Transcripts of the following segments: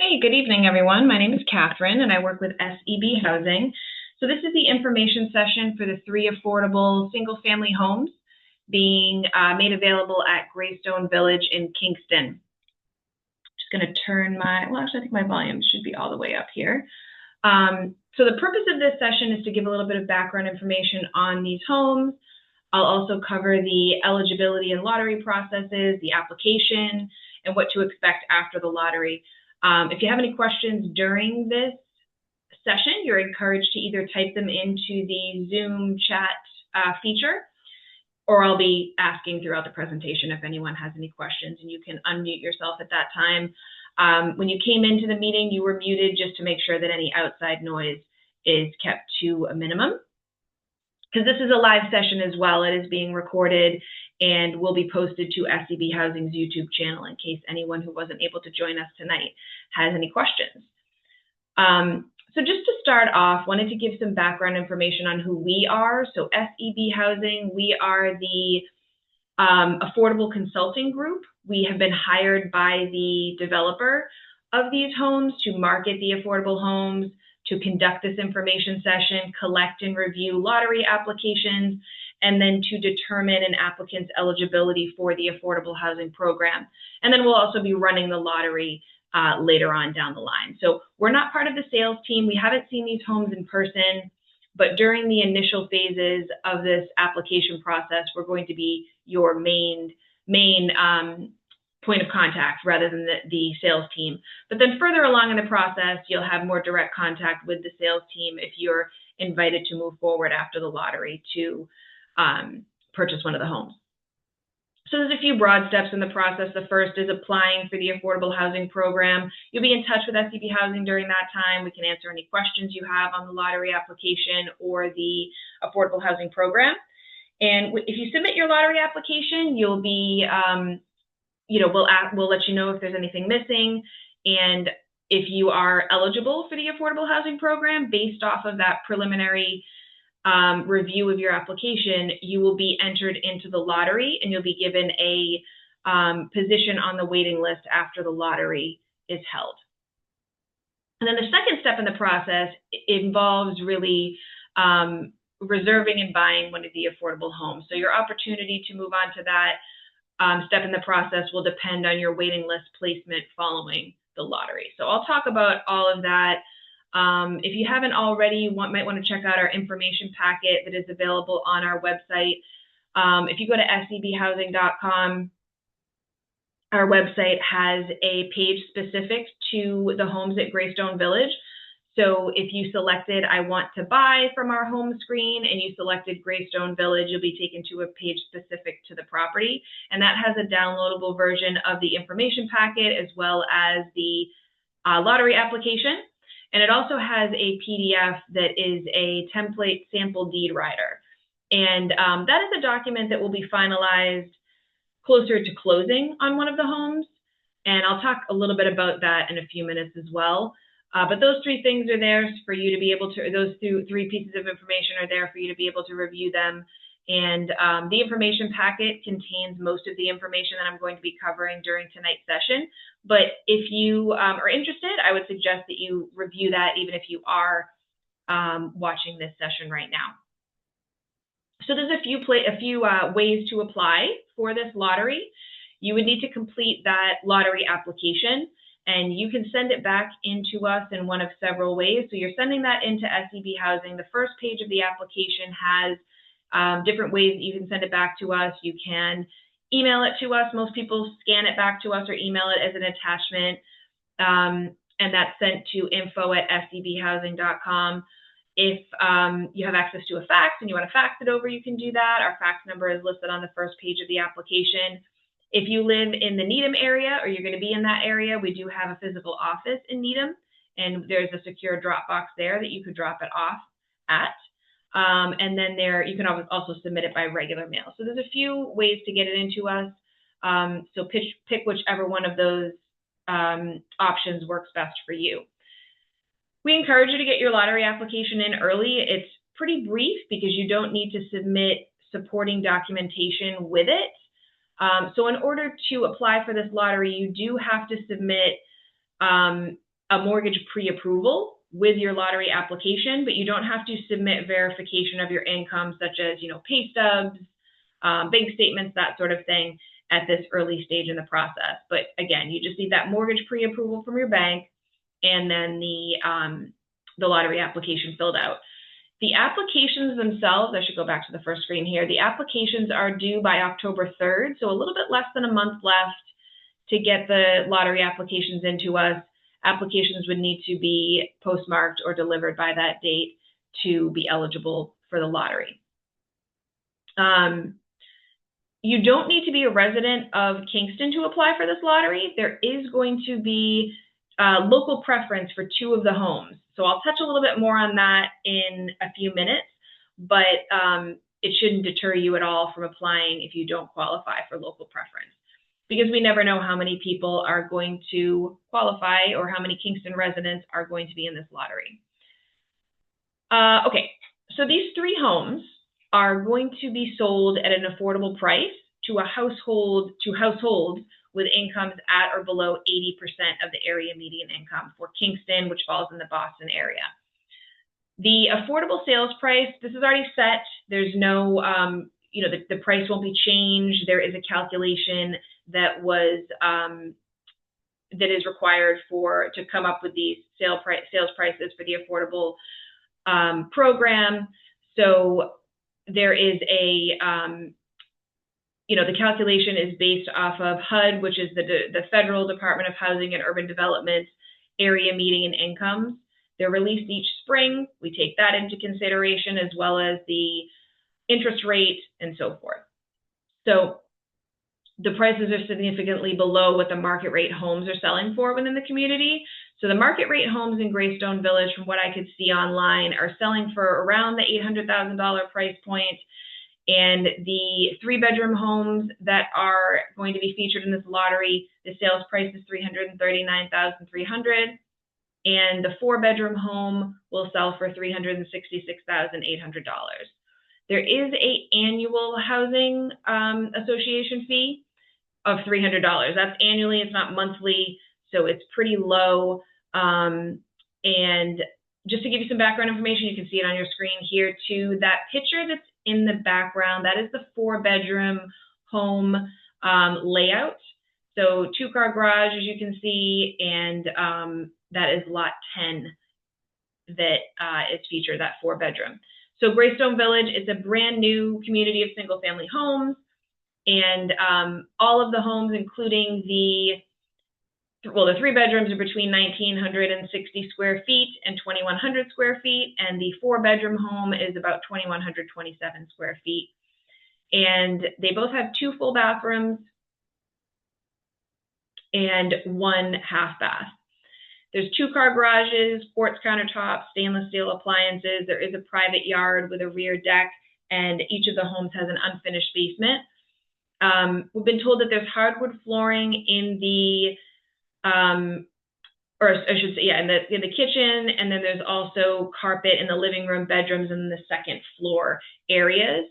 Hey, good evening, everyone. My name is Catherine, and I work with SEB Housing. So this is the information session for the 3 affordable single-family homes being made available at Greystone Village in Kingston. Just going to turn I think my volume should be all the way up here. So the purpose of this session is to give a little bit of background information on these homes. I'll also cover the eligibility and lottery processes, the application, and what to expect after the lottery. If you have any questions during this session, you're encouraged to either type them into the Zoom chat feature, or I'll be asking throughout the presentation if anyone has any questions, and you can unmute yourself at that time. When you came into the meeting, you were muted just to make sure that any outside noise is kept to a minimum. Because this is a live session as well, it is being recorded and will be posted to SEB Housing's YouTube channel in case anyone who wasn't able to join us tonight has any questions. So just to start off, wanted to give some background information on who we are. So SEB Housing, we are the affordable consulting group. We have been hired by the developer of these homes to market the affordable homes, to conduct this information session, collect and review lottery applications, and then to determine an applicant's eligibility for the affordable housing program. And then we'll also be running the lottery later on down the line. So we're not part of the sales team. We haven't seen these homes in person, but during the initial phases of this application process, we're going to be your main point of contact rather than the sales team. But then further along in the process, you'll have more direct contact with the sales team if you're invited to move forward after the lottery to purchase one of the homes. So there's a few broad steps in the process. The first is applying for the affordable housing program. You'll be in touch with SEB Housing during that time. We can answer any questions you have on the lottery application or the affordable housing program. And if you submit your lottery application, you'll be we'll let you know if there's anything missing, and if you are eligible for the affordable housing program based off of that preliminary review of your application, you will be entered into the lottery and you'll be given a position on the waiting list after the lottery is held. And then the second step in the process involves really reserving and buying one of the affordable homes. So your opportunity to move on to that step in the process will depend on your waiting list placement following the lottery. So I'll talk about all of that. If you haven't already, you might want to check out our information packet that is available on our website. If you go to sebhousing.com, our website has a page specific to the homes at Greystone Village. So if you selected I want to buy from our home screen and you selected Greystone Village, you'll be taken to a page specific to the property. And that has a downloadable version of the information packet as well as the lottery application. And it also has a PDF that is a template sample deed rider. And that is a document that will be finalized closer to closing on one of the homes. And I'll talk a little bit about that in a few minutes as well. But those three things are there for you to be able to, those three pieces of information are there for you to be able to review them. And the information packet contains most of the information that I'm going to be covering during tonight's session. But if you are interested, I would suggest that you review that even if you are watching this session right now. So there's a few ways to apply for this lottery. You would need to complete that lottery application, and you can send it back into us in one of several ways. So you're sending that into SEB Housing. The first page of the application has different ways that you can send it back to us. You can email it to us. Most people scan it back to us or email it as an attachment, and that's sent to info@sebhousing.com. If you have access to a fax and you want to fax it over, you can do that. Our fax number is listed on the first page of the application. If you live in the Needham area or you're going to be in that area, we do have a physical office in Needham, and there's a secure drop box there that you could drop it off at. And then you can also submit it by regular mail. So there's a few ways to get it into us. So pick whichever one of those options works best for you. We encourage you to get your lottery application in early. It's pretty brief because you don't need to submit supporting documentation with it. So in order to apply for this lottery, you do have to submit a mortgage pre-approval with your lottery application, but you don't have to submit verification of your income, such as, pay stubs, bank statements, that sort of thing, at this early stage in the process. But again, you just need that mortgage pre-approval from your bank, and then the lottery application filled out. The applications themselves, I should go back to the first screen here. The applications are due by October 3rd, so a little bit less than a month left to get the lottery applications into us. Applications would need to be postmarked or delivered by that date to be eligible for the lottery. You don't need to be a resident of Kingston to apply for this lottery. There is going to be local preference for 2 of the homes. So I'll touch a little bit more on that in a few minutes, but it shouldn't deter you at all from applying if you don't qualify for local preference, because we never know how many people are going to qualify or how many Kingston residents are going to be in this lottery. Okay, so these 3 homes are going to be sold at an affordable price to households with incomes at or below 80% of the area median income for Kingston, which falls in the Boston area. The affordable sales price, this is already set. There's no, the price won't be changed. There is a calculation that is required to come up with these sales prices for the affordable program. So there is the calculation is based off of HUD, which is the Federal Department of Housing and Urban Development's area median incomes. They're released each spring. We take that into consideration, as well as the interest rate and so forth. So the prices are significantly below what the market rate homes are selling for within the community. So the market rate homes in Greystone Village, from what I could see online, are selling for around the $800,000 price point. And the 3-bedroom homes that are going to be featured in this lottery, the sales price is $339,300, and the 4-bedroom home will sell for $366,800. There is an annual housing association fee of $300. That's annually; it's not monthly, so it's pretty low. And just to give you some background information, you can see it on your screen here too. That picture that's in the background, that is the 4-bedroom home layout. So 2-car garage, as you can see, and that is lot 10 that is featured, that 4-bedroom. So Greystone Village is a brand new community of single-family homes, and all of the homes, including the 3 bedrooms, are between 1,960 square feet and 2,100 square feet, and the 4-bedroom home is about 2,127 square feet. And they both have 2 full bathrooms and 1 half bath. There's 2-car garages, quartz countertops, stainless steel appliances. There is a private yard with a rear deck, and each of the homes has an unfinished basement. We've been told that there's hardwood flooring in the in the kitchen, and then there's also carpet in the living room, bedrooms, and the 2nd floor areas,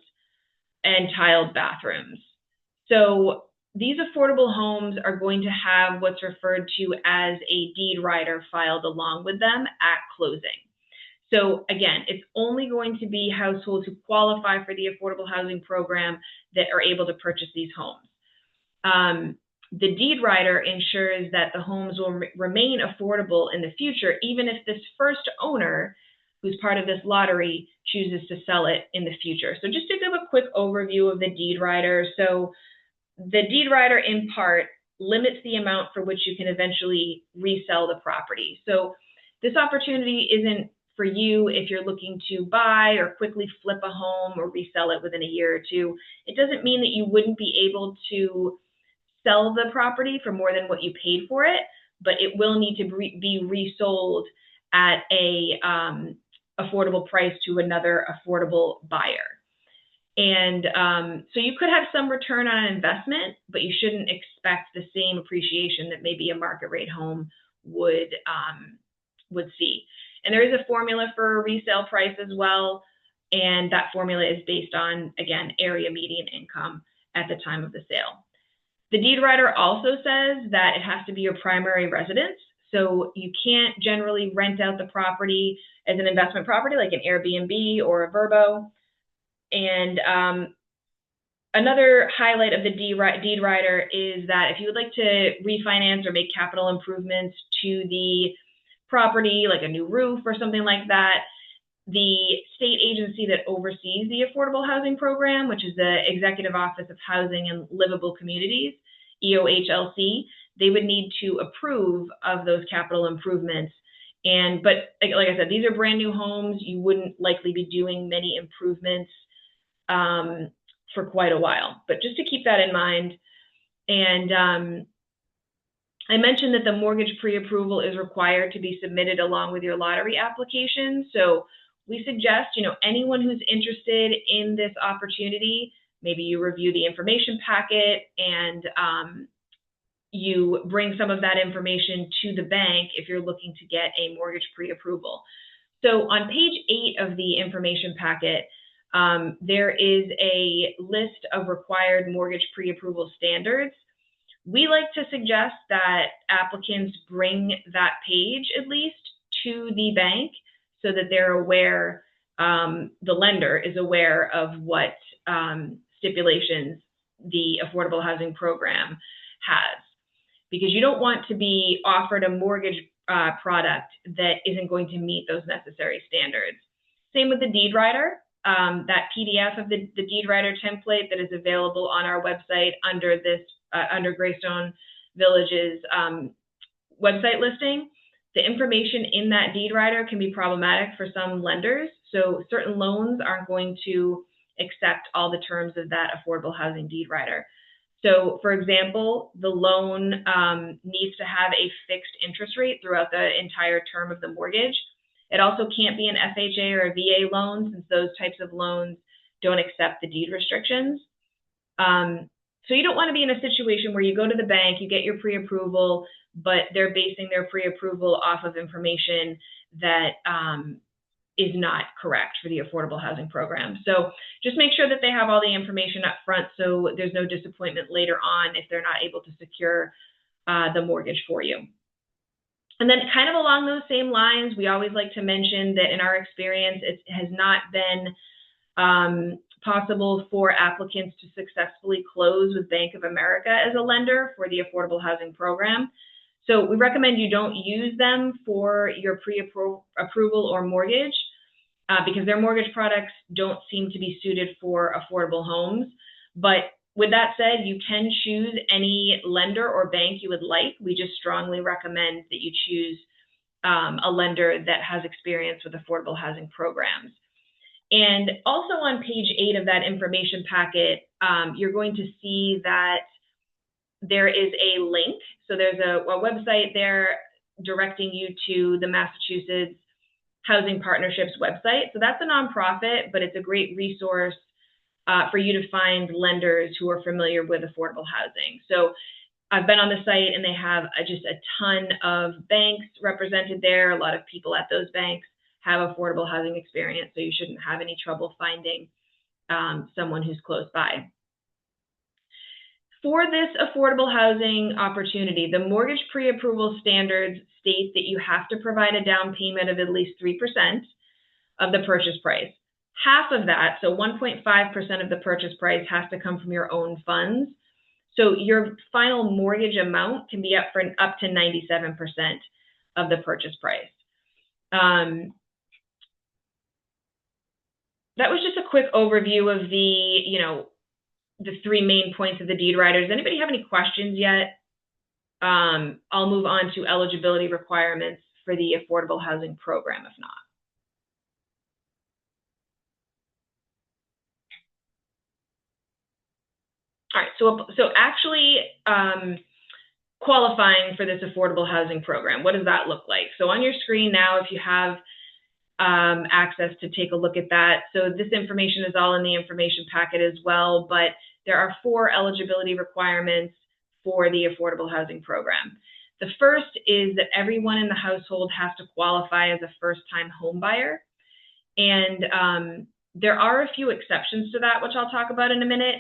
and tiled bathrooms. So these affordable homes are going to have what's referred to as a deed rider filed along with them at closing. So again, it's only going to be households who qualify for the affordable housing program that are able to purchase these homes. The deed rider ensures that the homes will remain affordable in the future, even if this first owner, who's part of this lottery, chooses to sell it in the future. So just to give a quick overview of the deed rider. So the deed rider, in part, limits the amount for which you can eventually resell the property. So this opportunity isn't for you if you're looking to buy or quickly flip a home or resell it within a year or two. It doesn't mean that you wouldn't be able to sell the property for more than what you paid for it, but it will need to be resold at a affordable price to another affordable buyer. And so you could have some return on an investment, but you shouldn't expect the same appreciation that maybe a market rate home would see. And there is a formula for resale price as well, and that formula is based on, again, area median income at the time of the sale. The deed rider also says that it has to be your primary residence. So you can't generally rent out the property as an investment property like an Airbnb or a Vrbo. And another highlight of the deed rider is that if you would like to refinance or make capital improvements to the property, like a new roof or something like that, the state agency that oversees the Affordable Housing Program, which is the Executive Office of Housing and Livable Communities, EOHLC, they would need to approve of those capital improvements. But like I said, these are brand new homes. You wouldn't likely be doing many improvements for quite a while, but just to keep that in mind. And I mentioned that the mortgage pre-approval is required to be submitted along with your lottery application. So we suggest, anyone who's interested in this opportunity, maybe you review the information packet and you bring some of that information to the bank if you're looking to get a mortgage pre-approval. So on page 8 of the information packet, there is a list of required mortgage pre-approval standards. We like to suggest that applicants bring that page at least to the bank so that they're aware, the lender is aware of what stipulations the Affordable Housing Program has. Because you don't want to be offered a mortgage product that isn't going to meet those necessary standards. Same with the deed rider. That PDF of the deed rider template that is available on our website under under Greystone Village's website listing. The information in that deed rider can be problematic for some lenders. So certain loans aren't going to accept all the terms of that affordable housing deed rider. So, for example, the loan needs to have a fixed interest rate throughout the entire term of the mortgage. It also can't be an FHA or a VA loan, since those types of loans don't accept the deed restrictions. So you don't want to be in a situation where you go to the bank, you get your pre-approval, but they're basing their pre-approval off of information that is not correct for the Affordable Housing Program. So just make sure that they have all the information up front so there's no disappointment later on if they're not able to secure the mortgage for you. And then kind of along those same lines, we always like to mention that in our experience, it has not been possible for applicants to successfully close with Bank of America as a lender for the Affordable Housing Program. So we recommend you don't use them for your pre-approval or mortgage because their mortgage products don't seem to be suited for affordable homes. But with that said, you can choose any lender or bank you would like. We just strongly recommend that you choose a lender that has experience with affordable housing programs. And also on page 8 of that information packet, you're going to see that there is a link. So there's a website there directing you to the Massachusetts Housing Partnerships website. So that's a nonprofit, but it's a great resource for you to find lenders who are familiar with affordable housing. So I've been on the site and they have just a ton of banks represented there. A lot of people at those banks have affordable housing experience, so you shouldn't have any trouble finding someone who's close by. For this affordable housing opportunity, the mortgage pre-approval standards state that you have to provide a down payment of at least 3% of the purchase price. Half of that, so 1.5% of the purchase price, has to come from your own funds. So your final mortgage amount can be up to 97% of the purchase price. That was just a quick overview of the 3 main points of the deed riders. Anybody have any questions yet? I'll move on to eligibility requirements for the Affordable Housing Program if not. All right, so actually qualifying for this Affordable Housing Program, what does that look like? So on your screen now, if you have access to take a look at that. So this information is all in the information packet as well, but there are 4 eligibility requirements for the Affordable Housing Program. The first is that everyone in the household has to qualify as a first-time home buyer. And there are a few exceptions to that, which I'll talk about in a minute.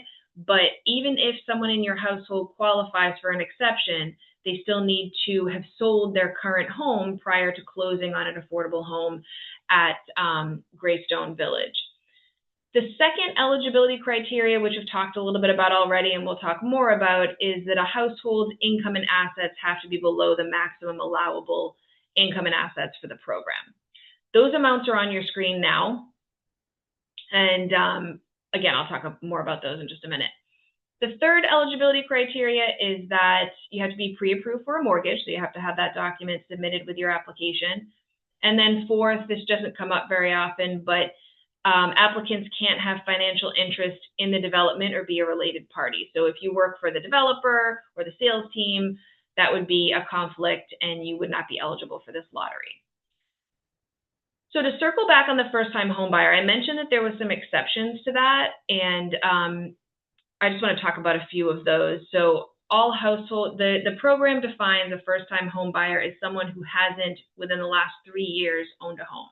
But even if someone in your household qualifies for an exception, they still need to have sold their current home prior to closing on an affordable home at Greystone Village. The second eligibility criteria, which we've talked a little bit about already and we'll talk more about, is that a household's income and assets have to be below the maximum allowable income and assets for the program. Those amounts are on your screen now. And again, I'll talk more about those in just a minute. The third eligibility criteria is that you have to be pre-approved for a mortgage, so you have to have that document submitted with your application. And then fourth, this doesn't come up very often, but applicants can't have financial interest in the development or be a related party. So if you work for the developer or the sales team, that would be a conflict and you would not be eligible for this lottery. So to circle back on the first-time homebuyer, I mentioned that there was some exceptions to that, and I just want to talk about a few of those. So the program defines a first-time homebuyer as someone who hasn't, within the last 3 years, owned a home.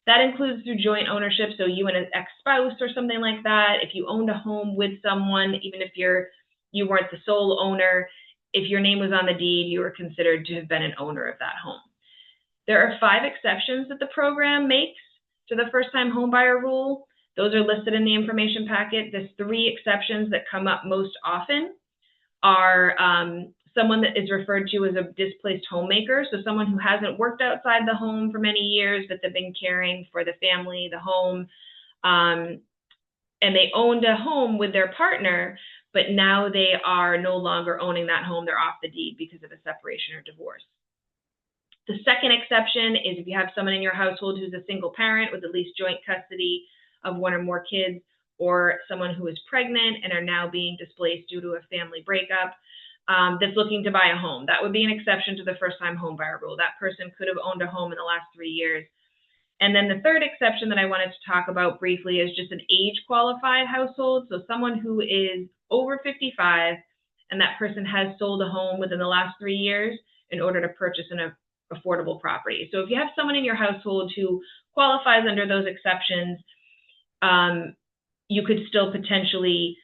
That includes through joint ownership, so you and an ex-spouse or something like that. If you owned a home with someone, even if you weren't the sole owner, if your name was on the deed, you were considered to have been an owner of that home. There are 5 exceptions that the program makes to the first-time homebuyer rule. Those are listed in the information packet. The 3 exceptions that come up most often are someone that is referred to as a displaced homemaker, so someone who hasn't worked outside the home for many years, but they've been caring for the family, the home, and they owned a home with their partner, but now they are no longer owning that home. They're off the deed because of a separation or divorce. The second exception is if you have someone in your household who's a single parent with at least joint custody of 1 or more kids, or someone who is pregnant and are now being displaced due to a family breakup, that's looking to buy a home. That would be an exception to the first-time homebuyer rule. That person could have owned a home in the last 3 years. And then the third exception that I wanted to talk about briefly is just an age-qualified household. So someone who is over 55 and that person has sold a home within the last 3 years in order to purchase an affordable property. So if you have someone in your household who qualifies under those exceptions, you could still potentially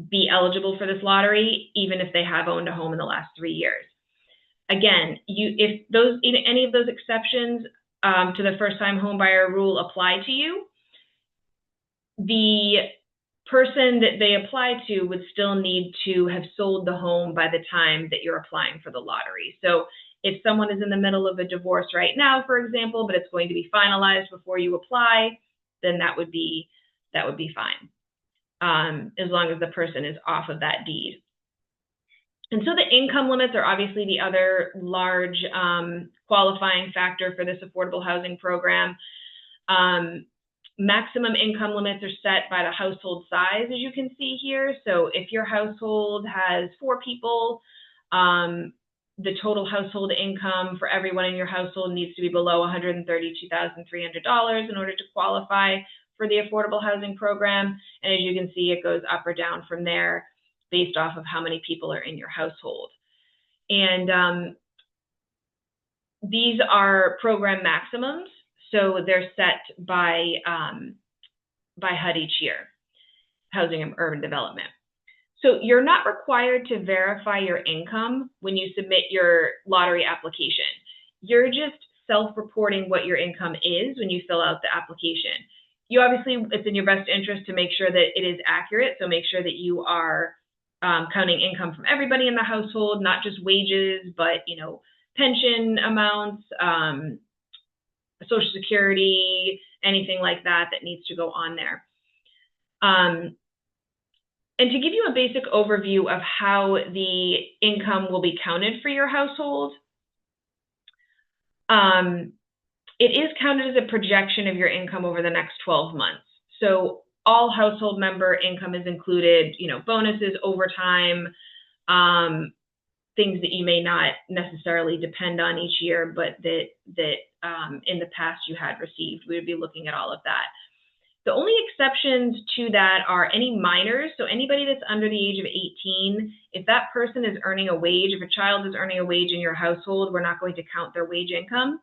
be eligible for this lottery, even if they have owned a home in the last 3 years. Again, if any of those exceptions to the first-time homebuyer rule apply to you, the person that they apply to would still need to have sold the home by the time that you're applying for the lottery. So if someone is in the middle of a divorce right now, for example, but it's going to be finalized before you apply, then that would be fine, as long as the person is off of that deed. And so the income limits are obviously the other large qualifying factor for this affordable housing program. Maximum income limits are set by the household size, as you can see here. So if your household has 4 people, the total household income for everyone in your household needs to be below $132,300 in order to qualify for the affordable housing program. And as you can see, it goes up or down from there based off of how many people are in your household. And these are program maximums, so they're set by HUD each year, Housing and Urban Development. So you're not required to verify your income when you submit your lottery application. You're just self-reporting what your income is when you fill out the application. You obviously, it's in your best interest to make sure that it is accurate, so make sure that you are counting income from everybody in the household, not just wages, but pension amounts, Social Security, anything like that needs to go on there. And to give you a basic overview of how the income will be counted for your household, it is counted as a projection of your income over the next 12 months. So all household member income is included, bonuses, overtime, things that you may not necessarily depend on each year, but that in the past you had received. We would be looking at all of that. The only exceptions to that are any minors. So anybody that's under the age of 18, if that person is earning a wage, if a child is earning a wage in your household, we're not going to count their wage income.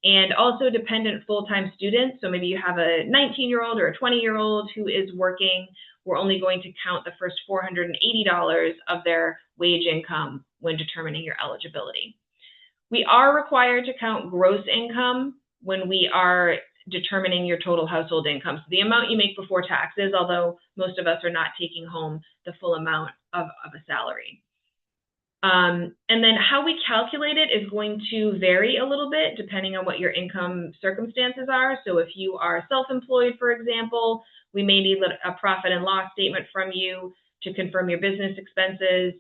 And also dependent full-time students. So maybe you have a 19-year-old or a 20-year-old who is working. We're only going to count the first $480 of their wage income when determining your eligibility. We are required to count gross income when we are determining your total household income. So the amount you make before taxes, although most of us are not taking home the full amount of a salary. And then how we calculate it is going to vary a little bit depending on what your income circumstances are. So if you are self-employed, for example, we may need a profit and loss statement from you to confirm your business expenses.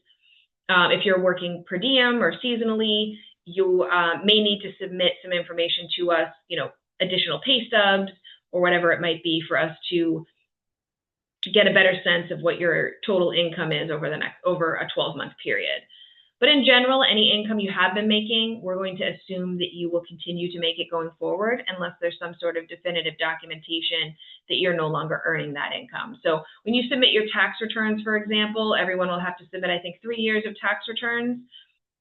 If you're working per diem or seasonally, you may need to submit some information to us, additional pay stubs or whatever it might be for us to get a better sense of what your total income is over a 12-month period. But in general, any income you have been making, we're going to assume that you will continue to make it going forward unless there's some sort of definitive documentation that you're no longer earning that income. So when you submit your tax returns, for example, everyone will have to submit, I think, 3 years of tax returns.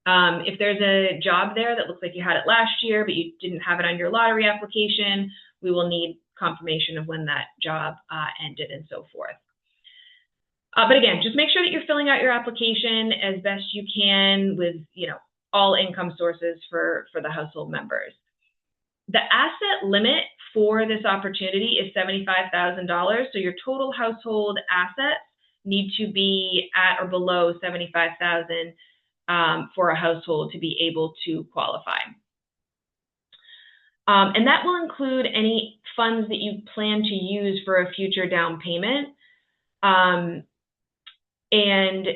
If there's a job there that looks like you had it last year, but you didn't have it on your lottery application, we will need confirmation of when that job ended and so forth. But again, just make sure that you're filling out your application as best you can with, all income sources for the household members. The asset limit for this opportunity is $75,000. So your total household assets need to be at or below $75,000 for a household to be able to qualify. And that will include any funds that you plan to use for a future down payment. And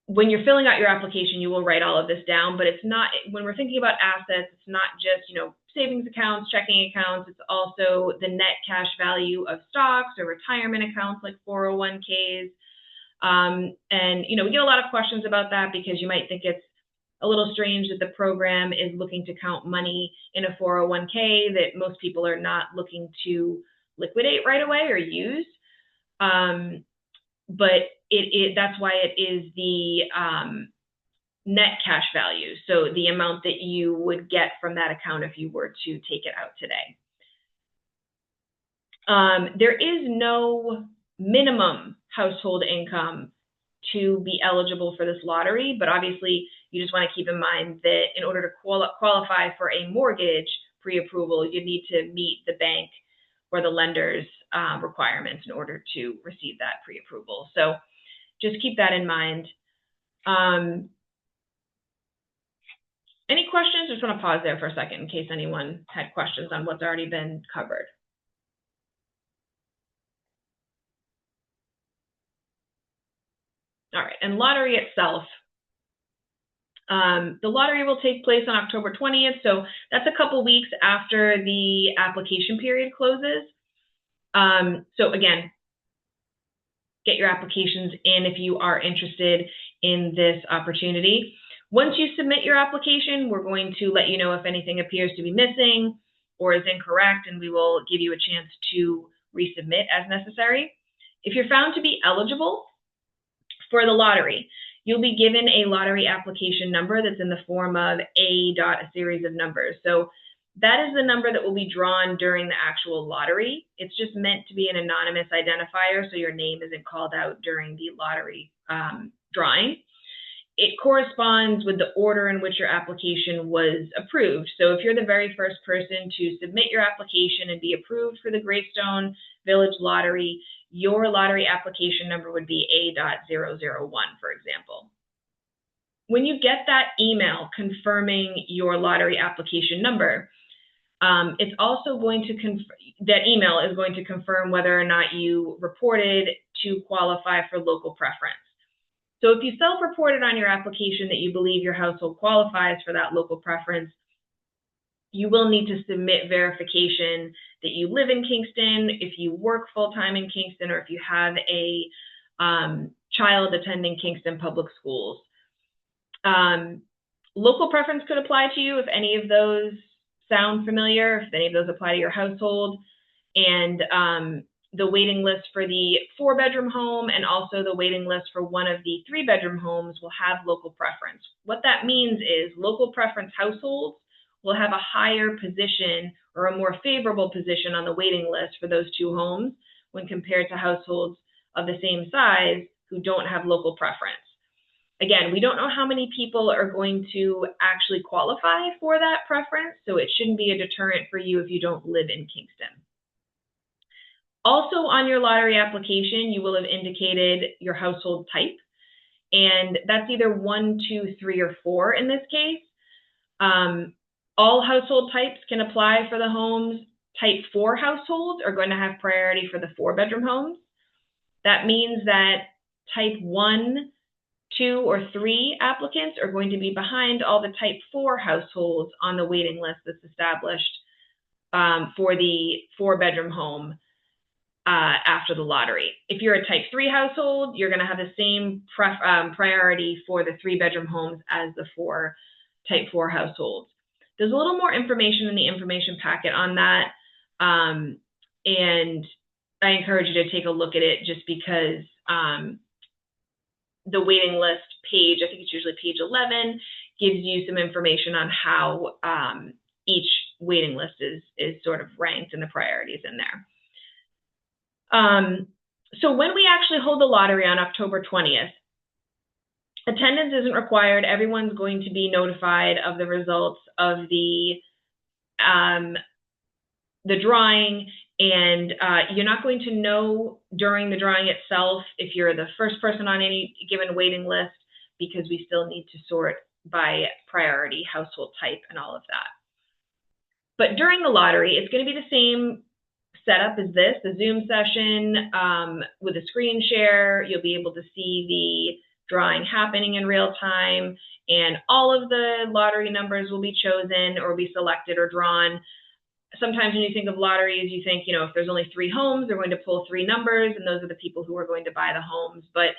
when you're filling out your application, you will write all of this down, but it's not, when we're thinking about assets, it's not just, savings accounts, checking accounts, it's also the net cash value of stocks or retirement accounts like 401ks. And, we get a lot of questions about that because you might think it's a little strange that the program is looking to count money in a 401k that most people are not looking to liquidate right away or use. But that's why it is the net cash value, so the amount that you would get from that account if you were to take it out today. There is no minimum household income to be eligible for this lottery, but obviously you just want to keep in mind that in order to qualify for a mortgage pre-approval, you need to meet the bank or the lender's requirements in order to receive that pre-approval. So just keep that in mind. Any questions? Just want to pause there for a second in case anyone had questions on what's already been covered. All right, and lottery itself. The lottery will take place on October 20th, so that's a couple weeks after the application period closes. So again, get your applications in if you are interested in this opportunity. Once you submit your application, we're going to let you know if anything appears to be missing or is incorrect, and we will give you a chance to resubmit as necessary. If you're found to be eligible for the lottery, you'll be given a lottery application number that's in the form of a series of numbers. So that is the number that will be drawn during the actual lottery. It's just meant to be an anonymous identifier, so your name isn't called out during the lottery drawing. It corresponds with the order in which your application was approved. So if you're the very first person to submit your application and be approved for the Greystone Village Lottery, your lottery application number would be A.001, for example. When you get that email confirming your lottery application number, it's also going to that email is going to confirm whether or not you reported to qualify for local preference. So if you self-reported on your application that you believe your household qualifies for that local preference, you will need to submit verification that you live in Kingston, if you work full-time in Kingston, or if you have a child attending Kingston Public Schools. Local preference could apply to you if any of those sound familiar, if any of those apply to your household. And the waiting list for the 4-bedroom home and also the waiting list for one of the 3-bedroom homes will have local preference. What that means is local preference households will have a higher position or a more favorable position on the waiting list for those 2 homes when compared to households of the same size who don't have local preference. Again, we don't know how many people are going to actually qualify for that preference, so it shouldn't be a deterrent for you if you don't live in Kingston. Also on your lottery application, you will have indicated your household type, and that's either 1, 2, 3, or 4 in this case. All household types can apply for the homes. Type 4 households are going to have priority for the 4-bedroom homes. That means that type 1, 2, or 3 applicants are going to be behind all the type 4 households on the waiting list that's established for the 4-bedroom home after the lottery. If you're a type 3 household, you're going to have the same priority for the 3-bedroom homes as the type 4 households. There's a little more information in the information packet on that, and I encourage you to take a look at it just because the waiting list page, I think it's usually page 11, gives you some information on how each waiting list is sort of ranked and the priorities in there. So when we actually hold the lottery on October 20th, attendance isn't required. Everyone's going to be notified of the results of the drawing, and you're not going to know during the drawing itself if you're the first person on any given waiting list, because we still need to sort by priority, household type, and all of that. But during the lottery, it's going to be the same setup as this, the Zoom session with a screen share. You'll be able to see the drawing happening in real time, and all of the lottery numbers will be chosen or be selected or drawn. Sometimes when you think of lotteries, you think, if there's only 3 homes, they're going to pull 3 numbers, and those are the people who are going to buy the homes. But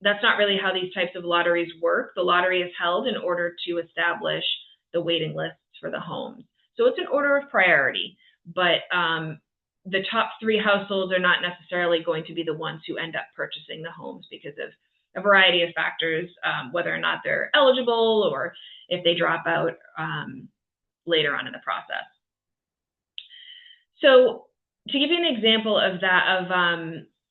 that's not really how these types of lotteries work. The lottery is held in order to establish the waiting lists for the homes. So it's an order of priority, but the top 3 households are not necessarily going to be the ones who end up purchasing the homes because of a variety of factors, whether or not they're eligible or if they drop out later on in the process. So to give you an example of that, of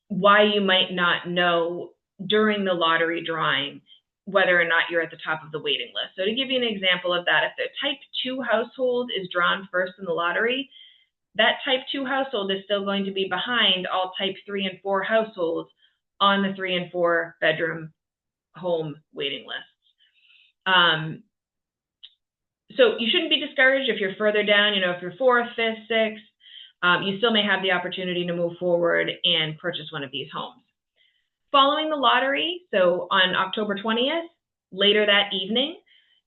why you might not know during the lottery drawing whether or not you're at the top of the waiting list. So to give you an example of that, if the type 2 household is drawn first in the lottery, that type 2 household is still going to be behind all type 3 and 4 households on the 3 and 4 bedroom home waiting lists. So you shouldn't be discouraged if you're further down, if you're 4th, 5th, 6th, you still may have the opportunity to move forward and purchase one of these homes. Following the lottery, so on October 20th, later that evening,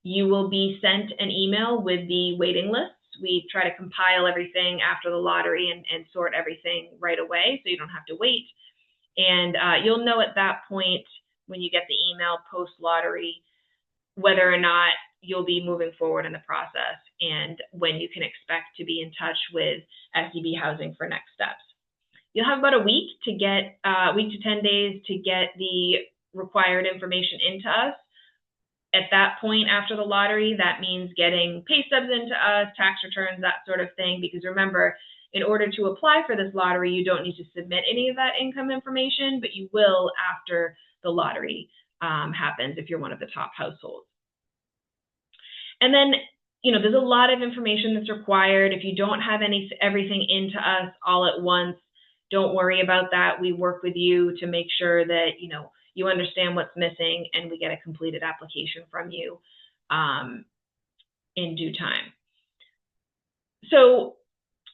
you will be sent an email with the waiting lists. We try to compile everything after the lottery and sort everything right away so you don't have to wait. And you'll know at that point when you get the email post-lottery whether or not you'll be moving forward in the process and when you can expect to be in touch with SEB Housing for next steps. You'll have about a week to 10 days to get the required information into us. At that point after the lottery, that means getting pay stubs into us, tax returns, that sort of thing, because remember, in order to apply for this lottery, you don't need to submit any of that income information, but you will after the lottery happens if you're one of the top households. And then, there's a lot of information that's required. If you don't have everything into us all at once, don't worry about that. We work with you to make sure that, you understand what's missing and we get a completed application from you in due time. So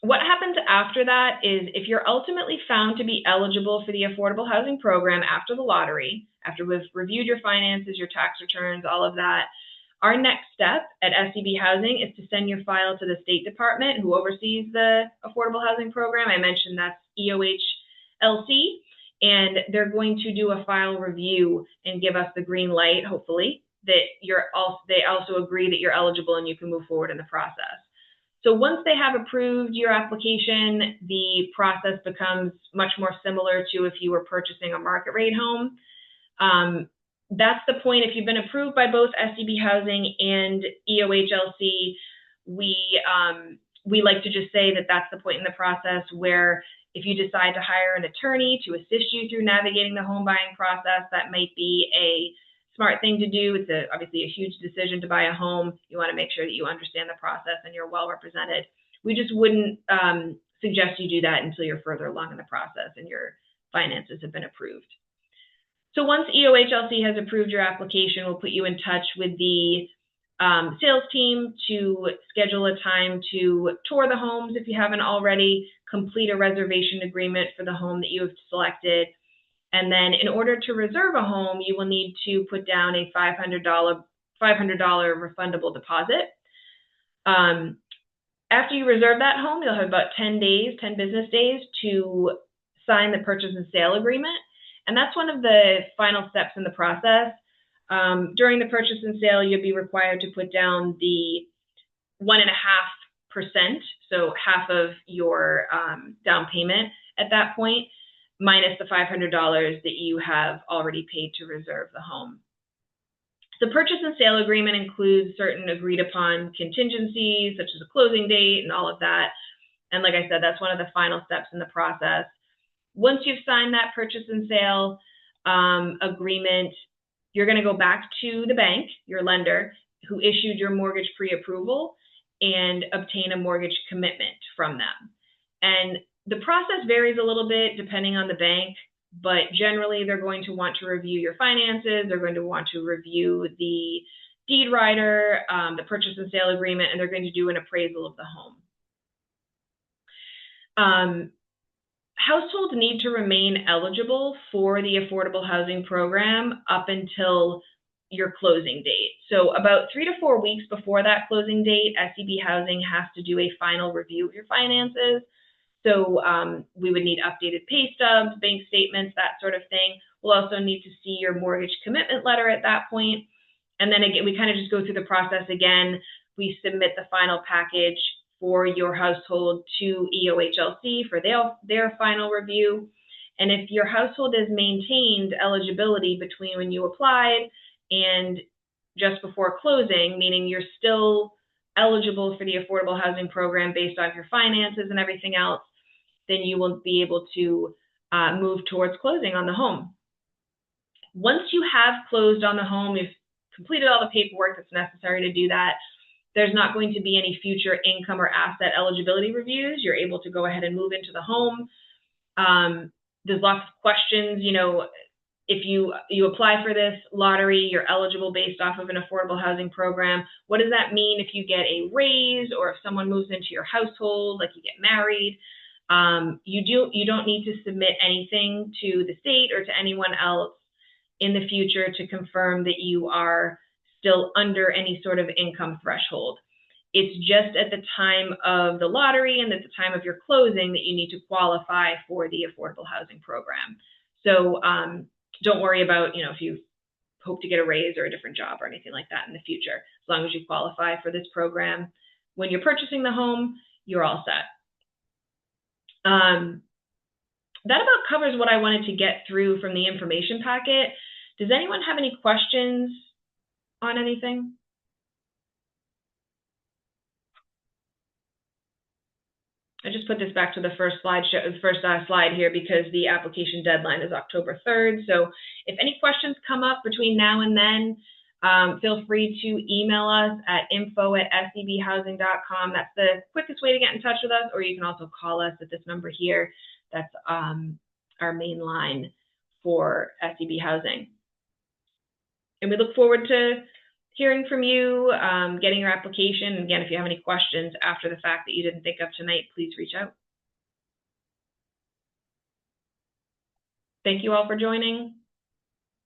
what happens after that is if you're ultimately found to be eligible for the affordable housing program after the lottery, after we've reviewed your finances, your tax returns, all of that, our next step at SEB Housing is to send your file to the State Department who oversees the affordable housing program. I mentioned that's EOHLC, and they're going to do a file review and give us the green light, hopefully, that they also agree that you're eligible and you can move forward in the process. So once they have approved your application, the process becomes much more similar to if you were purchasing a market rate home. That's the point. If you've been approved by both SEB Housing and EOHLC, we like to just say that that's the point in the process where if you decide to hire an attorney to assist you through navigating the home buying process, that might be a smart thing to do. It's obviously a huge decision to buy a home. You want to make sure that you understand the process and you're well represented. We just wouldn't suggest you do that until you're further along in the process and your finances have been approved. So once EOHLC has approved your application, we'll put you in touch with the sales team to schedule a time to tour the homes if you haven't already, complete a reservation agreement for the home that you have selected. And then in order to reserve a home, you will need to put down a $500 refundable deposit. After you reserve that home, you'll have about 10 business days to sign the purchase and sale agreement. And that's one of the final steps in the process. During the purchase and sale, you'll be required to put down the 1.5%, so half of your down payment at that point, minus the $500 that you have already paid to reserve the home. The purchase and sale agreement includes certain agreed upon contingencies, such as a closing date and all of that. And like I said, that's one of the final steps in the process. Once you've signed that purchase and sale agreement, you're going to go back to the bank, your lender, who issued your mortgage pre-approval, and obtain a mortgage commitment from them. And the process varies a little bit depending on the bank, but generally they're going to want to review your finances, they're going to want to review the deed rider, the purchase and sale agreement, and they're going to do an appraisal of the home. Households need to remain eligible for the affordable housing program up until your closing date. So about 3 to 4 weeks before that closing date, SCB Housing has to do a final review of your finances. So we would need updated pay stubs, bank statements, that sort of thing. We'll also need to see your mortgage commitment letter at that point. And then again, we kind of just go through the process again. We submit the final package for your household to EOHLC for their final review. And if your household has maintained eligibility between when you applied and just before closing, meaning you're still eligible for the affordable housing program based on your finances and everything else, then you will be able to move towards closing on the home. Once you have closed on the home, you've completed all the paperwork that's necessary to do that, there's not going to be any future income or asset eligibility reviews. You're able to go ahead and move into the home. There's lots of questions. You know, if you apply for this lottery, you're eligible based off of an affordable housing program. What does that mean if you get a raise or if someone moves into your household, like you get married? You don't need to submit anything to the state or to anyone else in the future to confirm that you are still under any sort of income threshold. It's just at the time of the lottery and at the time of your closing that you need to qualify for the affordable housing program. So don't worry about, if you hope to get a raise or a different job or anything like that in the future. As long as you qualify for this program, when you're purchasing the home, you're all set. That about covers what I wanted to get through from the information packet. Does anyone have any questions on anything? I just put this back to the first slide here because the application deadline is October 3rd. So if any questions come up between now and then, feel free to email us at info@scbhousing.com. That's the quickest way to get in touch with us, or you can also call us at this number here. That's our main line for SCB Housing. And we look forward to hearing from you, getting your application. And again, if you have any questions after the fact that you didn't think of tonight, please reach out. Thank you all for joining.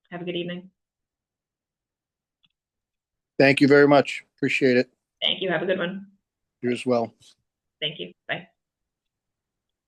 Have a good evening. Thank you very much. Appreciate it. Thank you. Have a good one. You as well. Thank you. Bye.